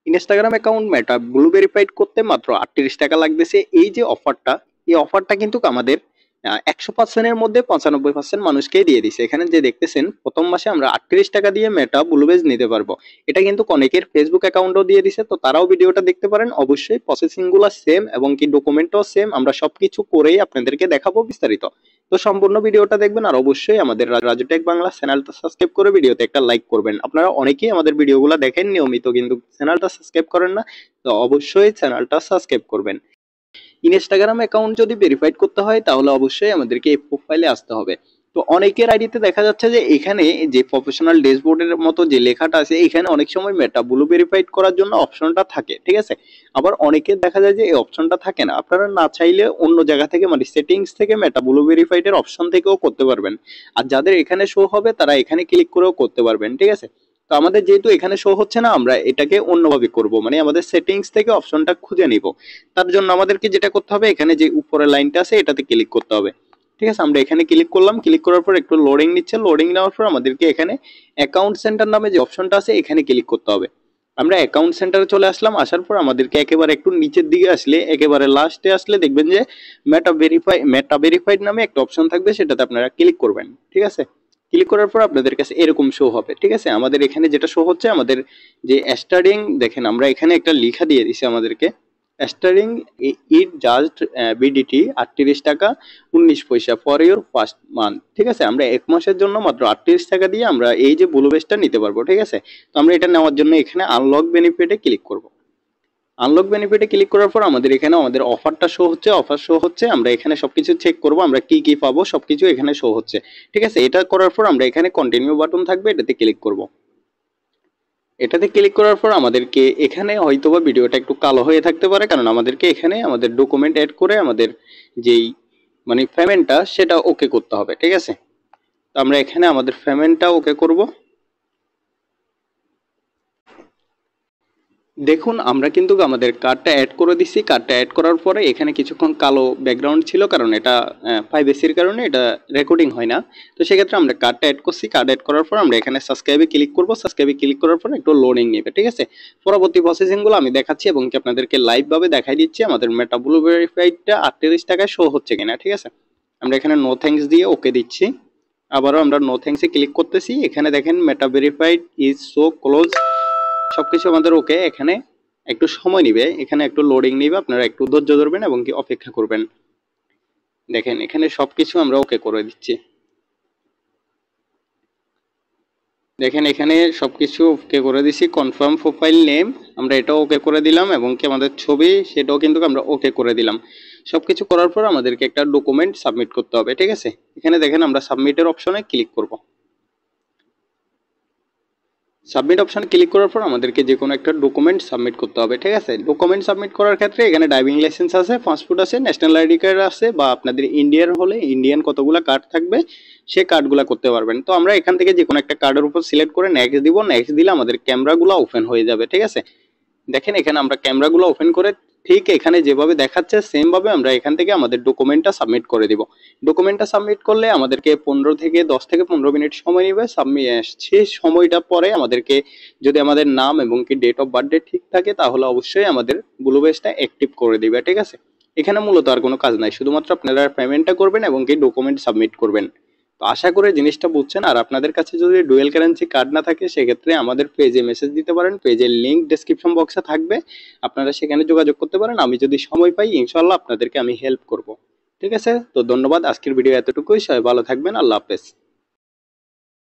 Instagram account মেটা blue verified করতে মাত্র 38 টাকা লাগতেছে। এই যে অফারটা, এই অফারটা কিন্তু আমাদের 100%-এর মধ্যে 95% মানুষকেই দিয়ে দিছে। এখানে যে দেখতেছেন প্রথম মাসে আমরা 38 টাকা দিয়ে মেটা ব্লু বেজ নিতে পারবো। এটা কিন্তু অনেকের ফেসবুক অ্যাকাউন্টও দিয়ে দিছে, তো তারাও ভিডিওটা দেখতে পারেন। অবশ্যই প্রসেসিং গুলো সেম এবং কি ডকুমেন্টও সেম, আমরা সবকিছু করেই আপনাদেরকে দেখাবো বিস্তারিত। তো সম্পূর্ণ ভিডিওটা দেখবেন আর অবশ্যই আমাদের রাজু টেক বাংলা চ্যানেলটা সাবস্ক্রাইব করে ভিডিওতে একটা লাইক করবেন। আপনারা অনেকেই আমাদের ভিডিওগুলো দেখেন নিয়মিত কিন্তু চ্যানেলটা সাবস্ক্রাইব করেন না, তো অবশ্যই চ্যানেলটা সাবস্ক্রাইব করবেন। ইনস্টাগ্রাম অ্যাকাউন্ট যদি ভেরিফাইড করতে হয় তাহলে অবশ্যই আমাদেরকে এই প্রোফাইলে আসতে হবে। তো অনেকের আইডিতে দেখা যাচ্ছে যে এখানে যে প্রফেশনাল ড্যাশবোর্ডের মতো যে লেখাটা আছে এখানে অনেক সময় মেটা ব্লু ভেরিফাইড করার জন্য অপশনটা থাকে, ঠিক আছে। আবার অনেকের দেখা যায় যে এই অপশনটা থাকে না। আপনারা না চাইলে অন্য জায়গা থেকে মানে সেটিংস থেকে মেটা ব্লু ভেরিফাইড এর অপশন থেকেও করতে পারবেন। আর যাদের এখানে শো হবে তারা এখানে ক্লিক করেও করতে পারবেন, ঠিক আছে। তো আমাদের যেহেতু এখানে শো হচ্ছে না, আমরা এটাকে অন্যভাবে করব, মানে আমাদের সেটিংস থেকে অপশনটা খুঁজে নিব। তার জন্য আমাদেরকে যেটা করতে হবে, এখানে যে উপরের লাইনটা আছে এটাতে ক্লিক করতে হবে, ঠিক আছে। আমরা এখানে ক্লিক করলাম, ক্লিক করার পর একটু লোডিং নিচ্ছে, লোডিং নেওয়ার পর আমাদেরকে এখানে অ্যাকাউন্ট সেন্টার নামে যে অপশনটা আছে এখানে ক্লিক করতে হবে। আমরা অ্যাকাউন্ট সেন্টারে চলে আসলাম, আসার পর আমাদেরকে একেবারে একটু নিচের দিকে আসলে, একেবারে লাস্টে আসলে দেখবেন যে মেটা ভেরিফাইড নামে একটা অপশন থাকবে, সেটাতে আপনারা ক্লিক করবেন, ঠিক আছে। ক্লিক করার পর আপনাদের কাছে এরকম শো হবে, ঠিক আছে। আমাদের এখানে যেটা শো হচ্ছে, আমাদের যে স্টার্টিং দেখেন আমরা এখানে একটা লেখা দিয়ে দিছি আমাদেরকে, স্টারিং ইট জাস্ট বিডিটি 38 টাকা 19 পয়সা ফর ইউর ফার্স্ট মান্থ, ঠিক আছে। আমরা এক মাসের জন্য মাত্র 38 টাকা দিয়ে আমরা এই যে ব্লু বেজটা নিতে পারবো, ঠিক আছে। তো আমরা এটা নেওয়ার জন্য এখানে আনলক বেনিফিটে ক্লিক করব। আনলক বেনিফিটে ক্লিক করার পর আমাদের এখানে আমাদের অফারটা শো হচ্ছে, অফার শো হচ্ছে। আমরা এখানে সবকিছু চেক করব, আমরা কি কি পাবো সবকিছু এখানে শো হচ্ছে, ঠিক আছে। এটা করার পর আমরা এখানে কন্টিনিউ বাটন থাকবে, এটাতে ক্লিক করব। এটাতে ক্লিক করার পর আমাদেরকে এখানে হয়তোবা ভিডিওটা একটু কালো হয়ে থাকতে পারে, কারণ আমাদেরকে এখানে আমাদের ডকুমেন্ট অ্যাড করে আমাদের যেই মানে পেমেন্টটা সেটা ওকে করতে হবে, ঠিক আছে। তো আমরা এখানে আমাদের পেমেন্টটা ওকে করব। দেখুন আমরা কিন্তু আমাদের কার্ডটা অ্যাড করে দিছি। কার্ডটা অ্যাড করার পরে এখানে কিছুক্ষণ কালো ব্যাকগ্রাউন্ড ছিল, কারণ এটা প্রাইভেসির কারণে এটা রেকর্ডিং হয় না। তো সেক্ষেত্রে আমরা কার্ডটা অ্যাড করছি। কার্ড অ্যাড করার পর আমরা এখানে সাবস্ক্রাইবে ক্লিক করব। সাবস্ক্রাইবে ক্লিক করার পর একটু লোডিং নেবে, ঠিক আছে। পরবর্তী প্রসেসিংগুলো আমি দেখাচ্ছি এবং কি আপনাদেরকে লাইভভাবে দেখাই দিচ্ছি আমাদের মেটা ব্লু ভেরিফাইডটা 38 টাকায় শো হচ্ছে কিনা, ঠিক আছে। আমরা এখানে নো থ্যাঙ্কস দিয়ে ওকে দিচ্ছি। আবারও আমরা নো থ্যাঙ্কসে ক্লিক করতেছি। এখানে দেখেন মেটা ভেরিফাইড ইজ সো ক্লোজ, সবকিছু আমাদের ওকে। এখানে একটু সময় নিবে, এখানে একটু লোডিং নিবে, আপনারা একটু ধৈর্য ধরবেন এবং কি অপেক্ষা করবেন। দেখেন এখানে সবকিছু আমরা ওকে করে দিচ্ছি। দেখেন এখানে সবকিছু ওকে করে দিছি। কনফার্ম প্রোফাইল নেম আমরা এটাও ওকে করে দিলাম এবং কি আমাদের ছবি সেটাও কিন্তু আমরা ওকে করে দিলাম। সবকিছু করার পর আমাদেরকে একটা ডকুমেন্ট সাবমিট করতে হবে, ঠিক আছে। এখানে দেখেন আমরা সাবমিটের অপশনে ক্লিক করব। সাবমিট অপশন ক্লিক করার পর আমাদেরকে যে কোনো একটা ডকুমেন্ট সাবমিট করতে হবে, ঠিক আছে। ডকুমেন্ট সাবমিট করার ক্ষেত্রে এখানে ড্রাইভিং লাইসেন্স আছে, পাসপোর্ট আছে, ন্যাশনাল আইডি কার্ড আছে, বা আপনাদের ইন্ডিয়ার হলে ইন্ডিয়ান কতগুলো কার্ড থাকবে সেই কার্ডগুলো করতে পারবেন। তো আমরা এখান থেকে যে কোনো একটা কার্ডের উপর সিলেক্ট করে নেক্সট দিব। নেক্সট দিলে আমাদের ক্যামেরাগুলো ওপেন হয়ে যাবে, ঠিক আছে। দেখেন এখানে আমরা ক্যামেরাগুলো ওপেন করে ঠিক এখানে যেভাবে দেখাচ্ছে সেম ভাবে আমরা এখান থেকে আমাদের ডকুমেন্টটা সাবমিট করে দিব। ডকুমেন্টটা সাবমিট করলে আমাদেরকে 10 থেকে 15 মিনিট সময় নেবে। সেই সময়টা পরে আমাদেরকে যদি আমাদের নাম এবং কি ডেট অফ বার্থডে ঠিক থাকে তাহলে অবশ্যই আমাদের ব্লু বেজটা অ্যাক্টিভ করে দিবে, ঠিক আছে। এখানে মূলত আর কোনো কাজ নাই, শুধুমাত্র আপনারা পেমেন্টটা করবেন এবং কি ডকুমেন্ট সাবমিট করবেন। তো আশা করে জিনিসটা বুঝছেন। আর আপনাদের কাছে যদি ডুয়েল কারেন্সি কার্ড না থাকে সেক্ষেত্রে আমাদের পেজে মেসেজ দিতে পারেন, পেজের লিঙ্ক ডেসক্রিপশন বক্সে থাকবে, আপনারা সেখানে যোগাযোগ করতে পারেন। আমি যদি সময় পাই ইনশাল্লাহ আপনাদেরকে আমি হেল্প করব, ঠিক আছে। তো ধন্যবাদ, আজকের ভিডিও এতটুকুই। সবাই ভালো থাকবেন, আল্লাহ হাফেজ।